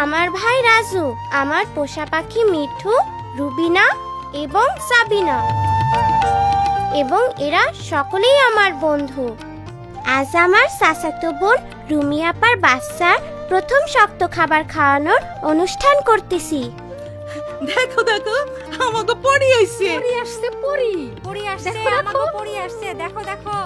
আমার ভাই রাজু, আমার পোষা পাখি মিঠু, রুবিনা এবং সাবিনা, এবং এরা সকলেই আমার বন্ধু। আজ আমার চাচাতো বোন রুমি আপার বাচ্চার প্রথম শক্ত খাবার খাওয়ানোর অনুষ্ঠান করতেছি। দেখো দেখো আমাকে পড়ি আইছে। পড়ি আসছে, পড়ি আসছে, আমাকে পড়ি আসছে। দেখো দেখো।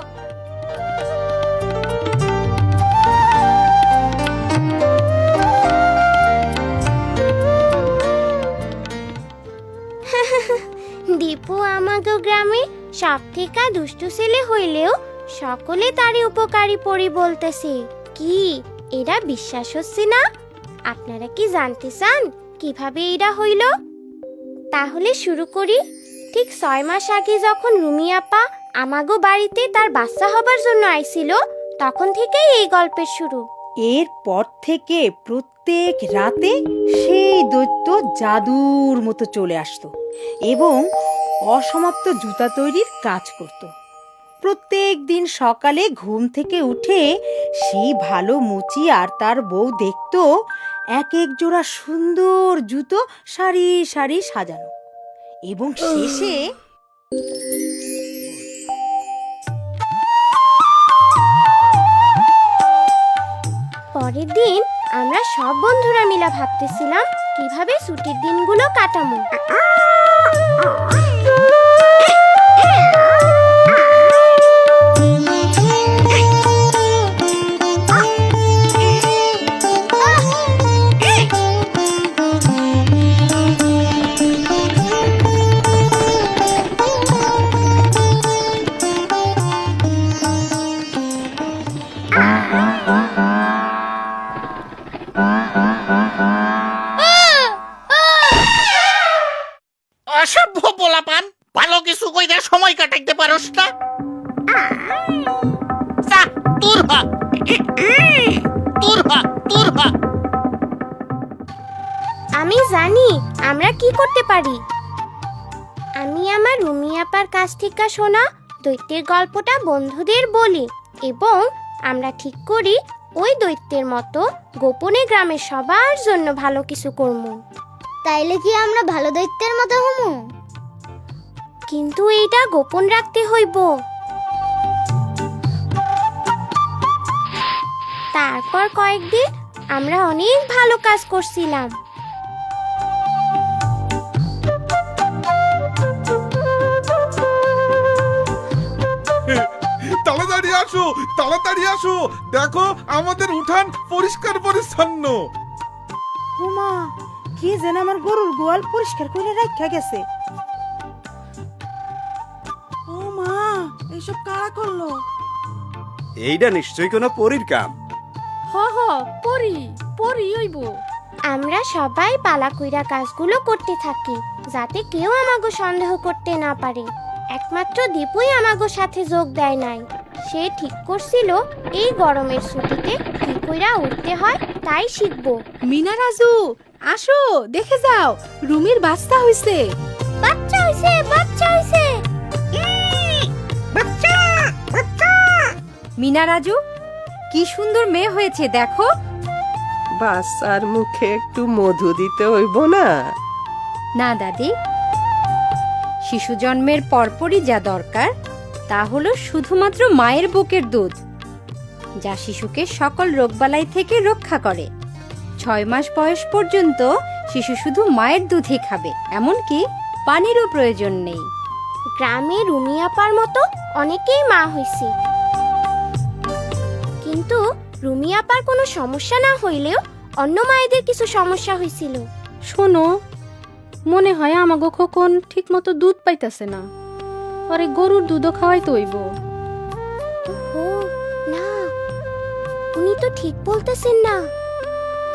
দীপু আমাগো গ্রামে সব থেকে দুষ্টু ছেলে হইলেও সকলে তারই উপকারী পরি বলতেছে। কি এরা বিশ্বাস হচ্ছে না? আপনারা কি জানতে চান কিভাবে এরা হইল? তাহলে শুরু করি। ঠিক 6 মাস আগে যখন রুমি আপা আমাগো বাড়িতে তার বাচ্চা হবার জন্য আইছিল, তখন থেকেই এই গল্পের শুরু। এরপর থেকে প্রত্যেক রাতে সেই দৈত্য জাদুর মতো চলে আসতো এবং অসমাপ্ত জুতা তৈরির কাজ করত। প্রত্যেক দিন সকালে ঘুম থেকে উঠে সেই ভালো মুচি আর তার বউ দেখতো এক এক জোড়া সুন্দর জুতো সারি সারি সাজানো, এবং শেষে পরের দিন আমরা সব বন্ধুরা মিলে ভাবতেছিলাম কিভাবে ছুটির দিনগুলো কাটাবো। অসভ্য পোলাপান, ভালো কিছু কইরা সময় কাটাইতে পারোস না। যা, দূর হ, দূর হ, দূর হ। আমি জানি আমরা কি করতে পারি। আমি আমার রুমি আপার কাছ থেকে শোনা দৈত্যের গল্পটা বন্ধুদের বলি, এবং আমরা ঠিক করি ওই দৈত্যের মতো গোপনে গ্রামের সবার জন্য ভালো কিছু করব। তাইলে কি আমরা ভালো দৈত্যের মতো হমু? কিন্তু এইটা গোপন রাখতে হইব। তারপর কয়েকদিন আমরা অনেক ভালো কাজ করছিলাম। তাড়াতাড়ি আসো, তাড়াতাড়ি আসো, দেখো আমাদের উঠান পরিষ্কার পরিচ্ছন্ন। হুমা, কি যেন আমার গরুর গোয়াল পরিষ্কার করে রাখা গেছে। ও মা, এসব কারা করলো? এইটা নিশ্চয়ই কোনো পরীর কাম। হ হ, পড়ি হইব। আমরা সবাই পালা কইরা কাজগুলো করতে থাকি যাতে কেউ আমাগো সন্দেহ করতে না পারে। একমাত্র দীপুই আমাগো সাথে যোগ দেয় নাই। সে ঠিক করছিল এই গরমের ছুটিতে কি কইরা উঠতে হয় তাই শিখবো। মিনা, রাজু আসো, দেখে যাও, রুমির বাচ্চা হইছে। বাচ্চা হইছে, বাচ্চা হইছে। মিনা, রাজু কি সুন্দর মেয়ে হয়েছে দেখো। বাচ্চার মুখে একটু মধু দিতে হইব না? না দাদি, শিশু জন্মের পরপরই যা দরকার তা হলো শুধুমাত্র মায়ের বুকের দুধ, যা শিশুকে সকল রোগবালাই থেকে রক্ষা করে। 6 মাস বয়স পর্যন্ত শিশু শুধু মায়ের দুধই খাবে, এমনকি পানিরও প্রয়োজন নেই। গ্রামে রুমি আপার মতো অনেকেই মা হইছে, কিন্তু রুমি আপার কোনো সমস্যা না হইলেও অন্য মায়েদের কিছু সমস্যা হয়েছিল। শোনো, মনে হয় আমাগো খোকন ঠিক মতো দুধ পাইতাছে না, আরে গরুর দুধও খাওয়াইতে হইব। ও না, উনি তো ঠিক বলতেছেন না।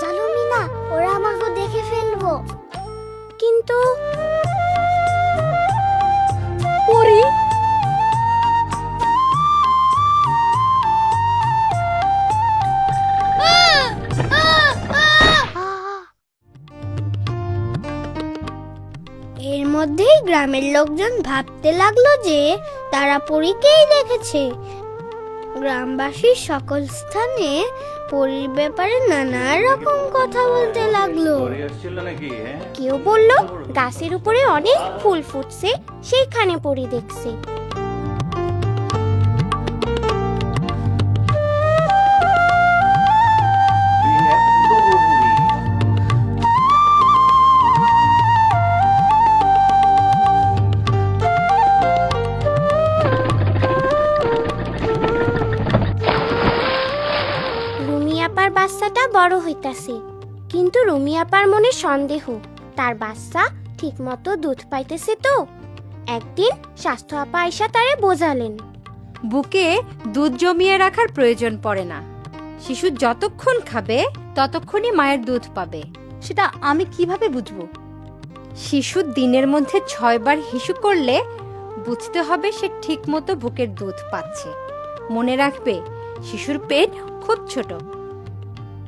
চলো মিনা, ওরা আমাকে দেখে ফেলবো। কিন্তু পরি, এর মধ্যেই গ্রামের লোকজন ভাবতে লাগলো যে তারা পরীকেই দেখেছে। গ্রামবাসীর সকল স্থানে পরীর ব্যাপারে নানা রকম কথা বলতে লাগলো। কেউ বলল গাছের উপরে অনেক ফুল ফুটছে, সেইখানে পরী দেখছে। রুমি আপার বাচ্চাটা বড় হইতাছে, কিন্তু রুমি আপার মনে সন্দেহ তার বাচ্চা ঠিকমতো দুধ পাইতেছে তো। একদিন স্বাস্থ্য আপা আয়শা তারে বোঝালেন, বুকে দুধ জমিয়ে রাখার প্রয়োজন পড়ে না। শিশু যতক্ষণ খাবে ততক্ষণই মায়ের দুধ পাবে। সেটা আমি কিভাবে বুঝবো? শিশু দিনের মধ্যে 6 বার হিসু করলে বুঝতে হবে সে ঠিকমতো বুকের দুধ পাচ্ছে। মনে রাখবে, শিশুর পেট খুব ছোট।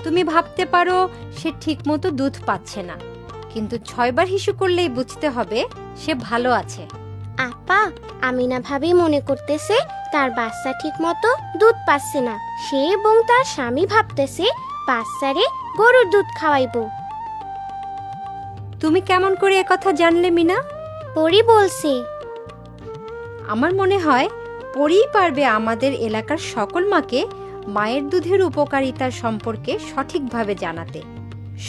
তুমি ভাবতে পারো সে ঠিকমতো দুধ পাচ্ছে না, কিন্তু 6 বার হিসু করলেই বুঝতে হবে সে ভালো আছে। আপা, আমিনা ভাবি মনে করতেছে তার বাচ্চা ঠিকমতো দুধ পাচ্ছে না। সে এবং তার স্বামী ভাবতেছে বাচ্চারে গরুর দুধ খাওয়াইবো। তুমি কেমন করে একথা জানলে মিনা? পরী বলছে। আমার মনে হয় পরেই পারবে আমাদের এলাকার সকল মাকে মায়ের দুধের উপকারিতা সম্পর্কে সঠিকভাবে জানাতে।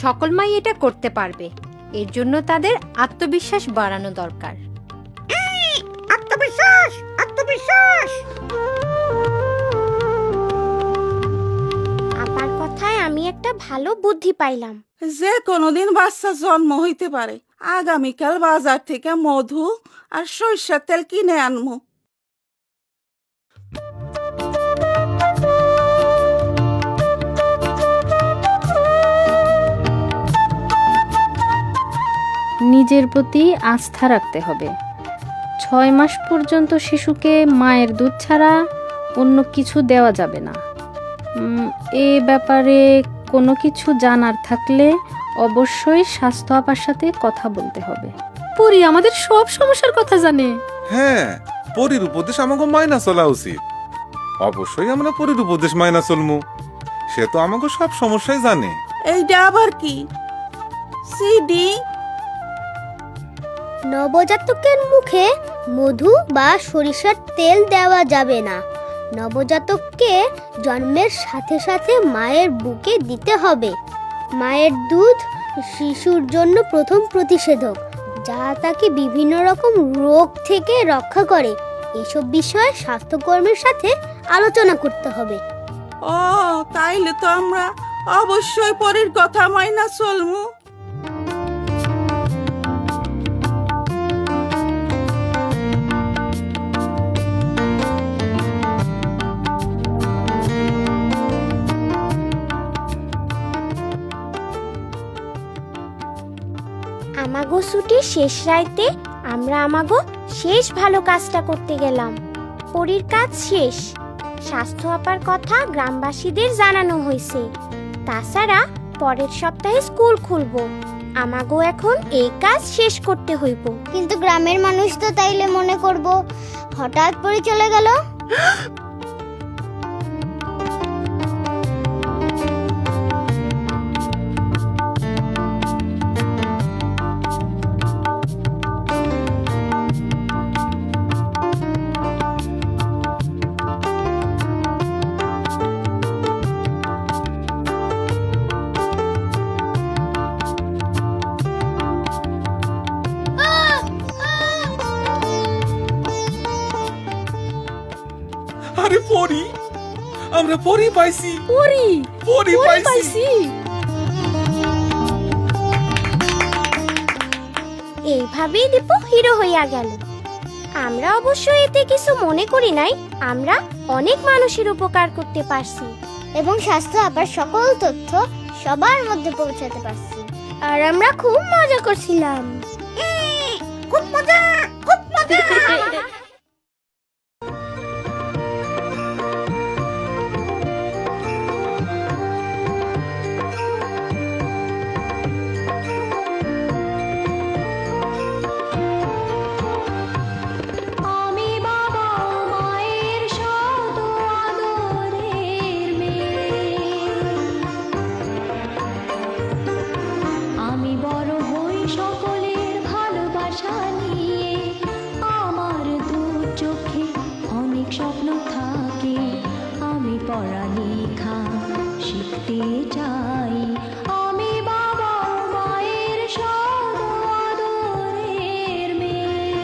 সকল মাই এটা করতে পারবে, এর জন্য তাদের আত্মবিশ্বাস বাড়ানো দরকার। আত্মবিশ্বাস, আত্মবিশ্বাস। আপার কথায় আমি একটা ভালো বুদ্ধি পাইলাম। যে কোনোদিন বাচ্চা জন্ম হইতে পারে। আগামীকাল বাজার থেকে মধু আর সরিষার তেল কিনে আনমু। নিজের প্রতি আস্থা রাখতে হবে। 6 মাস পর্যন্ত শিশুকে মায়ের দুধ ছাড়া অন্য কিছু দেওয়া যাবে না। এ ব্যাপারে কোনো কিছু জানার থাকলে অবশ্যই স্বাস্থ্য আপার সাথে কথা বলতে হবে। পরি আমাদের সব সমস্যার কথা জানে। হ্যাঁ, পরীর উপদেশ আমাকে মাইনা চলা উচিত। অবশ্যই আমরা পরীর উপদেশ মাইনা চলমু। সে তো আমাকে সব সমস্যাই জানে। এইটা আবার কি? সিডি। নবজাতকের মুখে মধু বা সরিষার তেল দেওয়া যাবে না। নবজাতককে জন্মের সাথে সাথে মায়ের বুকে দিতে হবে। মায়ের দুধ শিশুর জন্য প্রথম প্রতিষেধক, যা তাকে বিভিন্ন রকম রোগ থেকে রক্ষা করে। এসব বিষয়ে স্বাস্থ্যকর্মীর সাথে আলোচনা করতে হবে। ও, তাইলে তো আমরা অবশ্যই পরের কথা মাইনা চলমু। আমাগো ছুটির শেষ রাইতে আমরা আমাগো শেষ ভালো কাজটা করতে গেলাম। পরীর কাজ শেষ। স্বাস্থ্য আপার কথা গ্রামবাসীদের জানানো হয়েছে। তাছাড়া পরের সপ্তাহে স্কুল খুলবো। আমাগো এখন এই কাজ শেষ করতে হইব। কিন্তু গ্রামের মানুষ তো তাইলে মনে করব হঠাৎ পরে চলে গেল। আরে পরী, আমরা পরী পাইছি। পরি পরী পাইছি। এইভাবেই দীপু হিরো হইয়া গেল। আমরা অবশ্য এতে কিছু মনে করি নাই। আমরা অনেক মানুষের উপকার করতে পারছি এবং স্বাস্থ্য আপার সকল তথ্য সবার মধ্যে পৌঁছাতে পারছি। আর আমরা খুব মজা করছিলাম। খুব মজা, খুব মজা। চাই আমি বাবা মায়ের সদ আদরের মেয়ে।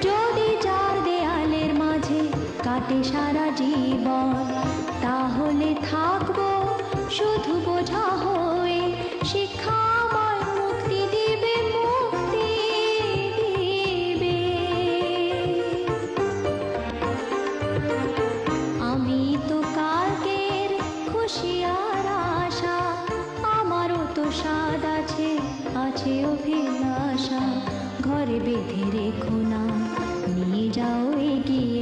যদি চার দেয়ালের মাঝে কাটে সারা জীবন, তাহলে থাকবো শুধু বোঝা হয়ে। শিক্ষা আমায় মুক্তি দিবে, মুক্তি দিবে। আমি তো কালকের খুশি আর আশা, আমারও তো স্বাদ আছে, আছে অভিলাষা। ঘরে বেঁধে রেখো না, নিয়ে যাও এগিয়ে